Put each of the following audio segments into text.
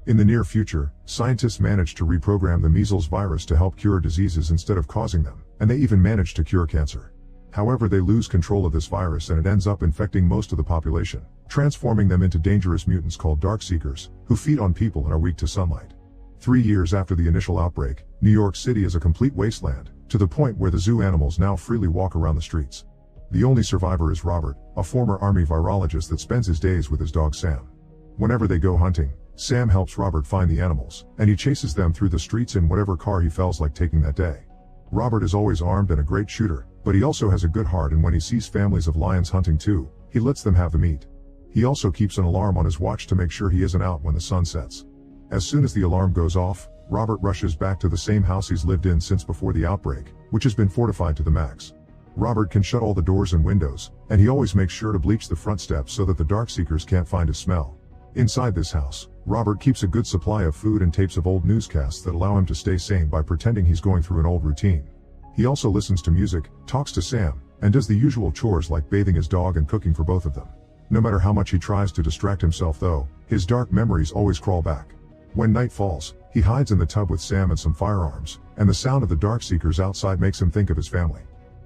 In the near future, scientists managed to reprogram the measles virus to help cure diseases instead of causing them, and they even managed to cure cancer. However, they lose control of this virus and it ends up infecting most of the population, transforming them into dangerous mutants called Darkseekers, who feed on people and are weak to sunlight. 3 years after the initial outbreak, New York City is a complete wasteland, to the point where the zoo animals now freely walk around the streets. The only survivor is Robert, a former army virologist that spends his days with his dog Sam. Whenever they go hunting, Sam helps Robert find the animals, and he chases them through the streets in whatever car he feels like taking that day. Robert is always armed and a great shooter, but he also has a good heart, and when he sees families of lions hunting too, he lets them have the meat. He also keeps an alarm on his watch to make sure he isn't out when the sun sets. As soon as the alarm goes off, Robert rushes back to the same house he's lived in since before the outbreak, which has been fortified to the max. Robert can shut all the doors and windows, and he always makes sure to bleach the front steps so that the Darkseekers can't find his smell. Inside this house, Robert keeps a good supply of food and tapes of old newscasts that allow him to stay sane by pretending he's going through an old routine. He also listens to music, talks to Sam, and does the usual chores like bathing his dog and cooking for both of them. No matter how much he tries to distract himself though, his dark memories always crawl back. When night falls, he hides in the tub with Sam and some firearms, and the sound of the Darkseekers outside makes him think of his family.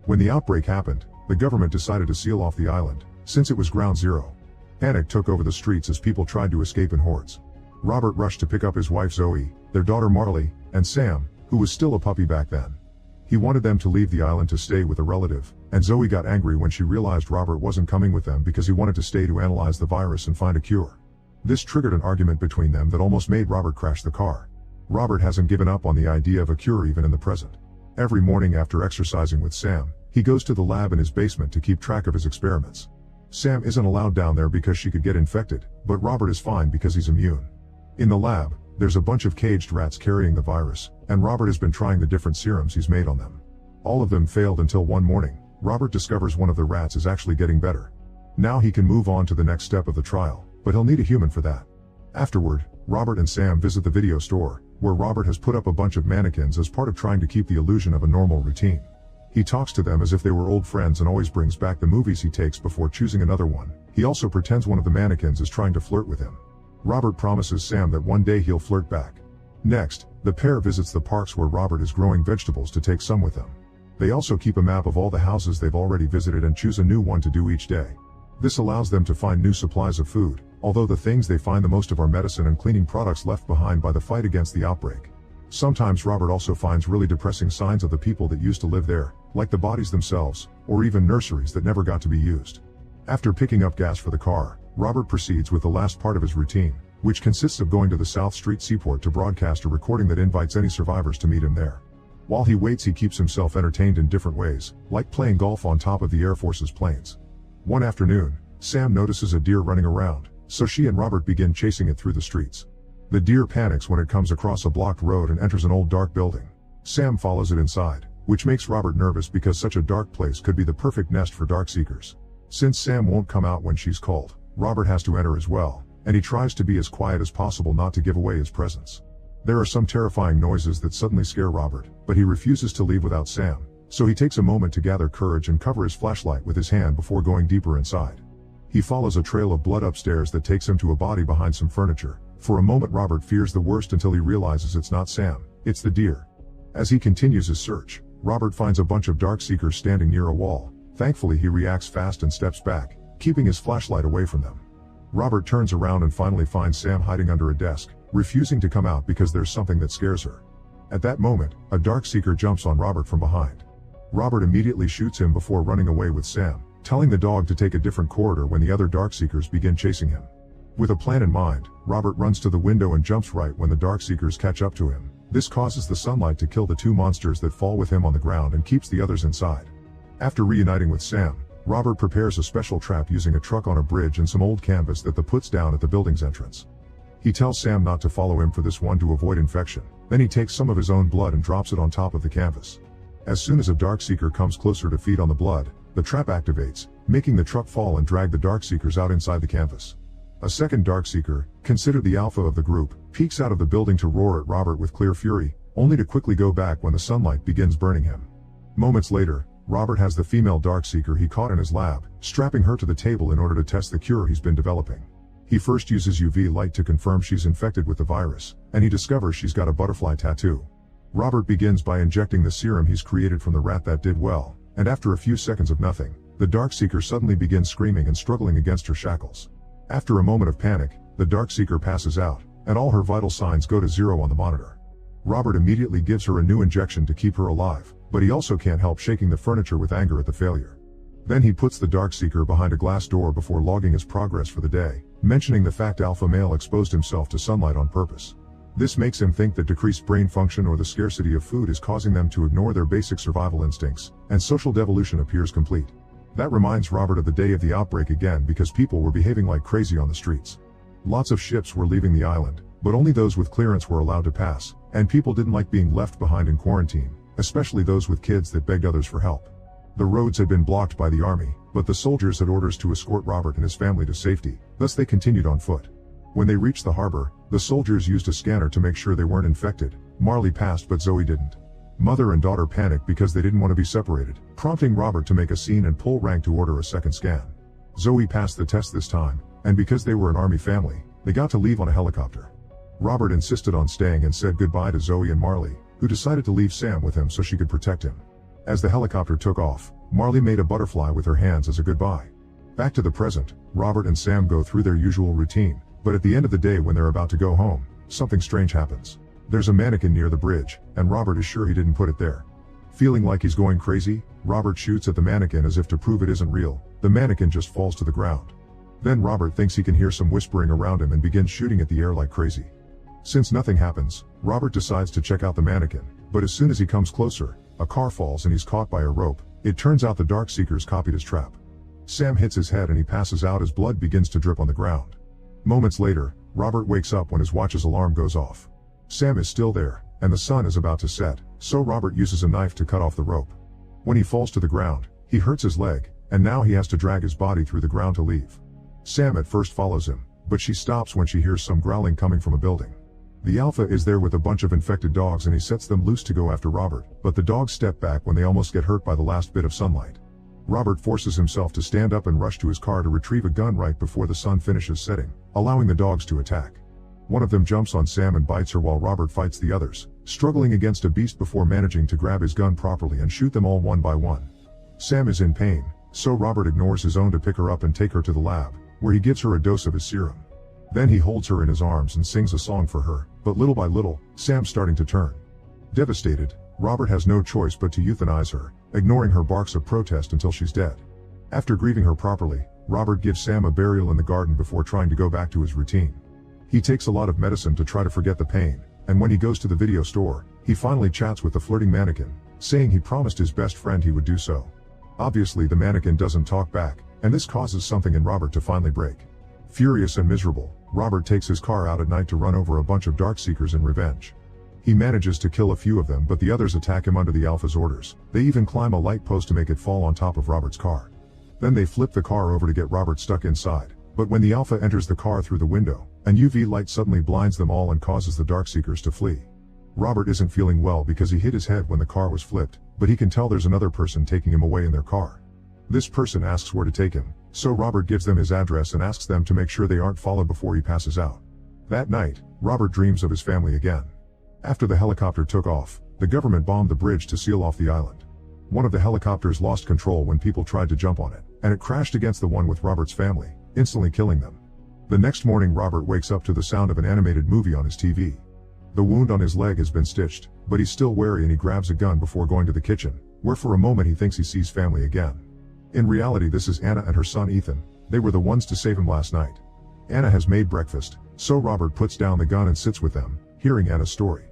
When the outbreak happened, the government decided to seal off the island, since it was ground zero. Panic took over the streets as people tried to escape in hordes. Robert rushed to pick up his wife Zoe, their daughter Marley, and Sam, who was still a puppy back then. He wanted them to leave the island to stay with a relative, and Zoe got angry when she realized Robert wasn't coming with them because he wanted to stay to analyze the virus and find a cure. This triggered an argument between them that almost made Robert crash the car. Robert hasn't given up on the idea of a cure even in the present. Every morning after exercising with Sam, he goes to the lab in his basement to keep track of his experiments. Sam isn't allowed down there because she could get infected, but Robert is fine because he's immune. In the lab, there's a bunch of caged rats carrying the virus, and Robert has been trying the different serums he's made on them. All of them failed until one morning, Robert discovers one of the rats is actually getting better. Now he can move on to the next step of the trial, but he'll need a human for that. Afterward, Robert and Sam visit the video store, where Robert has put up a bunch of mannequins as part of trying to keep the illusion of a normal routine. He talks to them as if they were old friends and always brings back the movies he takes before choosing another one. He also pretends one of the mannequins is trying to flirt with him. Robert promises Sam that one day he'll flirt back. Next, the pair visits the parks where Robert is growing vegetables to take some with them. They also keep a map of all the houses they've already visited and choose a new one to do each day. This allows them to find new supplies of food, although the things they find the most of are medicine and cleaning products left behind by the fight against the outbreak. Sometimes Robert also finds really depressing signs of the people that used to live there, like the bodies themselves, or even nurseries that never got to be used. After picking up gas for the car, Robert proceeds with the last part of his routine, which consists of going to the South Street Seaport to broadcast a recording that invites any survivors to meet him there. While he waits, he keeps himself entertained in different ways, like playing golf on top of the Air Force's planes. One afternoon, Sam notices a deer running around, so she and Robert begin chasing it through the streets. The deer panics when it comes across a blocked road and enters an old dark building. Sam follows it inside, which makes Robert nervous because such a dark place could be the perfect nest for Darkseekers. Since Sam won't come out when she's called, Robert has to enter as well, and he tries to be as quiet as possible not to give away his presence. There are some terrifying noises that suddenly scare Robert, but he refuses to leave without Sam, so he takes a moment to gather courage and cover his flashlight with his hand before going deeper inside. He follows a trail of blood upstairs that takes him to a body behind some furniture. For a moment Robert fears the worst until he realizes it's not Sam, it's the deer. As he continues his search, Robert finds a bunch of Darkseekers standing near a wall. Thankfully he reacts fast and steps back, keeping his flashlight away from them. Robert turns around and finally finds Sam hiding under a desk, refusing to come out because there's something that scares her. At that moment, a Darkseeker jumps on Robert from behind. Robert immediately shoots him before running away with Sam, telling the dog to take a different corridor when the other Darkseekers begin chasing him. With a plan in mind, Robert runs to the window and jumps right when the Darkseekers catch up to him. This causes the sunlight to kill the two monsters that fall with him on the ground and keeps the others inside. After reuniting with Sam, Robert prepares a special trap using a truck on a bridge and some old canvas that puts down at the building's entrance. He tells Sam not to follow him for this one to avoid infection. Then he takes some of his own blood and drops it on top of the canvas. As soon as a Darkseeker comes closer to feed on the blood, the trap activates, making the truck fall and drag the Darkseekers out inside the canvas. A second Darkseeker, considered the alpha of the group, peeks out of the building to roar at Robert with clear fury, only to quickly go back when the sunlight begins burning him. Moments later, Robert has the female Darkseeker he caught in his lab, strapping her to the table in order to test the cure he's been developing. He first uses UV light to confirm she's infected with the virus, and he discovers she's got a butterfly tattoo. Robert begins by injecting the serum he's created from the rat that did well, and after a few seconds of nothing, the Darkseeker suddenly begins screaming and struggling against her shackles. After a moment of panic, the Darkseeker passes out, and all her vital signs go to 0 on the monitor. Robert immediately gives her a new injection to keep her alive, but he also can't help shaking the furniture with anger at the failure. Then he puts the Darkseeker behind a glass door before logging his progress for the day, mentioning the fact alpha male exposed himself to sunlight on purpose. This makes him think that decreased brain function or the scarcity of food is causing them to ignore their basic survival instincts, and social devolution appears complete. That reminds Robert of the day of the outbreak again because people were behaving like crazy on the streets. Lots of ships were leaving the island, but only those with clearance were allowed to pass, and people didn't like being left behind in quarantine, especially those with kids that begged others for help. The roads had been blocked by the army, but the soldiers had orders to escort Robert and his family to safety, thus they continued on foot. When they reached the harbor, the soldiers used a scanner to make sure they weren't infected. Marley passed but Zoe didn't. Mother and daughter panicked because they didn't want to be separated, prompting Robert to make a scene and pull rank to order a second scan. Zoe passed the test this time, and because they were an army family, they got to leave on a helicopter. Robert insisted on staying and said goodbye to Zoe and Marley, who decided to leave Sam with him so she could protect him. As the helicopter took off, Marley made a butterfly with her hands as a goodbye. Back to the present, Robert and Sam go through their usual routine, but at the end of the day when they're about to go home, something strange happens. There's a mannequin near the bridge, and Robert is sure he didn't put it there. Feeling like he's going crazy, Robert shoots at the mannequin as if to prove it isn't real. The mannequin just falls to the ground. Then Robert thinks he can hear some whispering around him and begins shooting at the air like crazy. Since nothing happens, Robert decides to check out the mannequin, but as soon as he comes closer, a car falls and he's caught by a rope. It turns out the Darkseekers copied his trap. Sam hits his head and he passes out as blood begins to drip on the ground. Moments later, Robert wakes up when his watch's alarm goes off. Sam is still there, and the sun is about to set, so Robert uses a knife to cut off the rope. When he falls to the ground, he hurts his leg, and now he has to drag his body through the ground to leave. Sam at first follows him, but she stops when she hears some growling coming from a building. The Alpha is there with a bunch of infected dogs and he sets them loose to go after Robert, but the dogs step back when they almost get hurt by the last bit of sunlight. Robert forces himself to stand up and rush to his car to retrieve a gun right before the sun finishes setting, allowing the dogs to attack. One of them jumps on Sam and bites her while Robert fights the others, struggling against a beast before managing to grab his gun properly and shoot them all one by one. Sam is in pain, so Robert ignores his own to pick her up and take her to the lab, where he gives her a dose of his serum. Then he holds her in his arms and sings a song for her, but little by little, Sam's starting to turn. Devastated, Robert has no choice but to euthanize her, ignoring her barks of protest until she's dead. After grieving her properly, Robert gives Sam a burial in the garden before trying to go back to his routine. He takes a lot of medicine to try to forget the pain, and when he goes to the video store, he finally chats with the flirting mannequin, saying he promised his best friend he would do so. Obviously the mannequin doesn't talk back, and this causes something in Robert to finally break. Furious and miserable, Robert takes his car out at night to run over a bunch of Darkseekers in revenge. He manages to kill a few of them but the others attack him under the Alpha's orders. They even climb a light post to make it fall on top of Robert's car. Then they flip the car over to get Robert stuck inside, but when the Alpha enters the car through the window, an UV light suddenly blinds them all and causes the Darkseekers to flee. Robert isn't feeling well because he hit his head when the car was flipped, but he can tell there's another person taking him away in their car. This person asks where to take him, so Robert gives them his address and asks them to make sure they aren't followed before he passes out. That night, Robert dreams of his family again. After the helicopter took off, the government bombed the bridge to seal off the island. One of the helicopters lost control when people tried to jump on it, and it crashed against the one with Robert's family, instantly killing them. The next morning Robert wakes up to the sound of an animated movie on his TV. The wound on his leg has been stitched, but he's still wary and he grabs a gun before going to the kitchen, where for a moment he thinks he sees family again. In reality this is Anna and her son Ethan. They were the ones to save him last night. Anna has made breakfast, so Robert puts down the gun and sits with them, hearing Anna's story.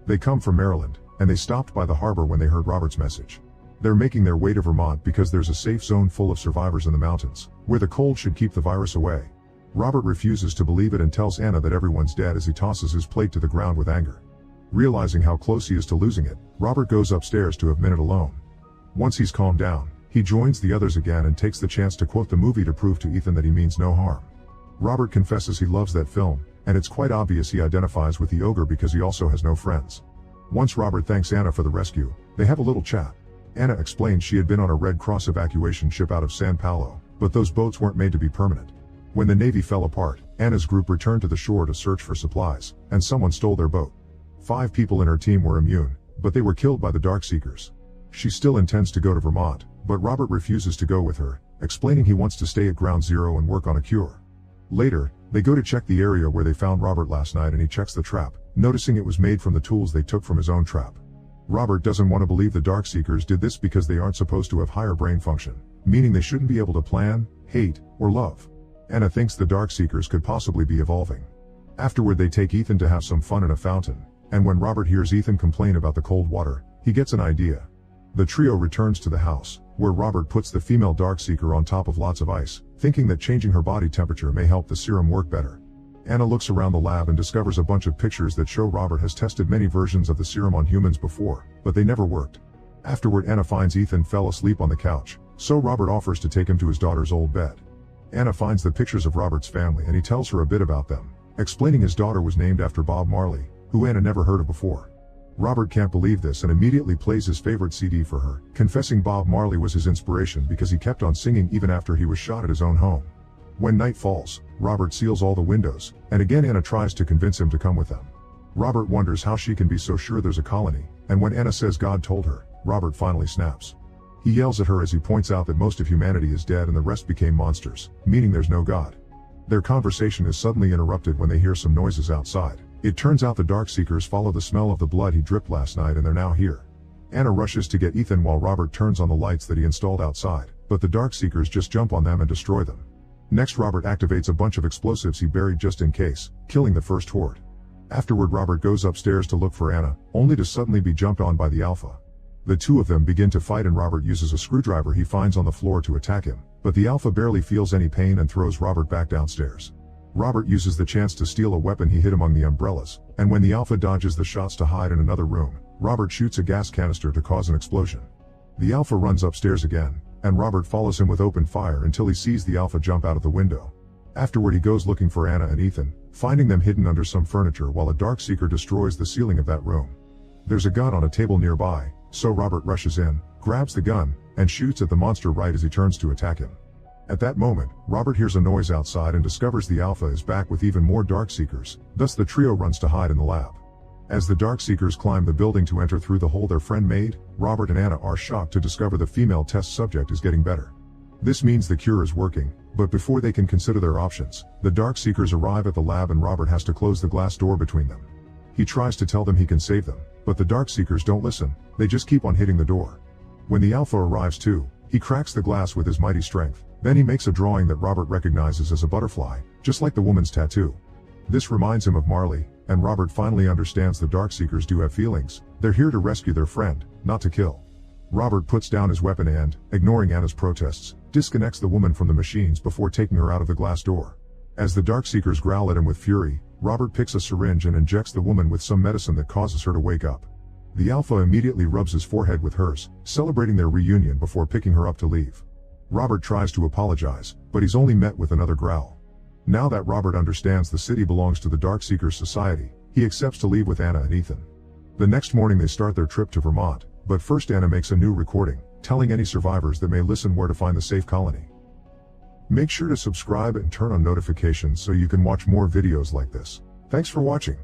They come from Maryland, and they stopped by the harbor when they heard Robert's message. They're making their way to Vermont because there's a safe zone full of survivors in the mountains, where the cold should keep the virus away. Robert refuses to believe it and tells Anna that everyone's dead as he tosses his plate to the ground with anger. Realizing how close he is to losing it, Robert goes upstairs to have a minute alone. Once he's calmed down, he joins the others again and takes the chance to quote the movie to prove to Ethan that he means no harm. Robert confesses he loves that film, and it's quite obvious he identifies with the ogre because he also has no friends. Once Robert thanks Anna for the rescue, they have a little chat. Anna explains she had been on a Red Cross evacuation ship out of San Paulo, but those boats weren't made to be permanent. When the Navy fell apart, Anna's group returned to the shore to search for supplies, and someone stole their boat. 5 people in her team were immune, but they were killed by the Darkseekers. She still intends to go to Vermont, but Robert refuses to go with her, explaining he wants to stay at Ground Zero and work on a cure. Later, they go to check the area where they found Robert last night, and he checks the trap, noticing it was made from the tools they took from his own trap. Robert doesn't want to believe the Darkseekers did this because they aren't supposed to have higher brain function, meaning they shouldn't be able to plan, hate, or love. Anna thinks the Darkseekers could possibly be evolving. Afterward, they take Ethan to have some fun in a fountain, and when Robert hears Ethan complain about the cold water, he gets an idea. The trio returns to the house, where Robert puts the female Darkseeker on top of lots of ice, thinking that changing her body temperature may help the serum work better. Anna looks around the lab and discovers a bunch of pictures that show Robert has tested many versions of the serum on humans before, but they never worked. Afterward, Anna finds Ethan fell asleep on the couch, so Robert offers to take him to his daughter's old bed. Anna finds the pictures of Robert's family and he tells her a bit about them, explaining his daughter was named after Bob Marley, who Anna never heard of before. Robert can't believe this and immediately plays his favorite CD for her, confessing Bob Marley was his inspiration because he kept on singing even after he was shot at his own home. When night falls, Robert seals all the windows, and again Anna tries to convince him to come with them. Robert wonders how she can be so sure there's a colony, and when Anna says God told her, Robert finally snaps. He yells at her as he points out that most of humanity is dead and the rest became monsters, meaning there's no God. Their conversation is suddenly interrupted when they hear some noises outside. It turns out the Darkseekers follow the smell of the blood he dripped last night and they're now here. Anna rushes to get Ethan while Robert turns on the lights that he installed outside, but the Darkseekers just jump on them and destroy them. Next, Robert activates a bunch of explosives he buried just in case, killing the first horde. Afterward, Robert goes upstairs to look for Anna, only to suddenly be jumped on by the Alpha. The two of them begin to fight and Robert uses a screwdriver he finds on the floor to attack him, but the Alpha barely feels any pain and throws Robert back downstairs. Robert uses the chance to steal a weapon he hid among the umbrellas, and when the Alpha dodges the shots to hide in another room, Robert shoots a gas canister to cause an explosion. The Alpha runs upstairs again, and Robert follows him with open fire until he sees the Alpha jump out of the window. Afterward, he goes looking for Anna and Ethan, finding them hidden under some furniture while a Darkseeker destroys the ceiling of that room. There's a gun on a table nearby, so Robert rushes in, grabs the gun, and shoots at the monster right as he turns to attack him. At that moment, Robert hears a noise outside and discovers the Alpha is back with even more Darkseekers, thus the trio runs to hide in the lab. As the Darkseekers climb the building to enter through the hole their friend made, Robert and Anna are shocked to discover the female test subject is getting better. This means the cure is working, but before they can consider their options, the Darkseekers arrive at the lab and Robert has to close the glass door between them. He tries to tell them he can save them, but the Darkseekers don't listen, they just keep on hitting the door. When the Alpha arrives too, he cracks the glass with his mighty strength. Then he makes a drawing that Robert recognizes as a butterfly, just like the woman's tattoo. This reminds him of Marley, and Robert finally understands the Darkseekers do have feelings. They're here to rescue their friend, not to kill. Robert puts down his weapon and, ignoring Anna's protests, disconnects the woman from the machines before taking her out of the glass door. As the Darkseekers growl at him with fury, Robert picks a syringe and injects the woman with some medicine that causes her to wake up. The Alpha immediately rubs his forehead with hers, celebrating their reunion before picking her up to leave. Robert tries to apologize, but he's only met with another growl. Now that Robert understands the city belongs to the Darkseekers Society, he accepts to leave with Anna and Ethan. The next morning they start their trip to Vermont, but first Anna makes a new recording, telling any survivors that may listen where to find the safe colony. Make sure to subscribe and turn on notifications so you can watch more videos like this. Thanks for watching.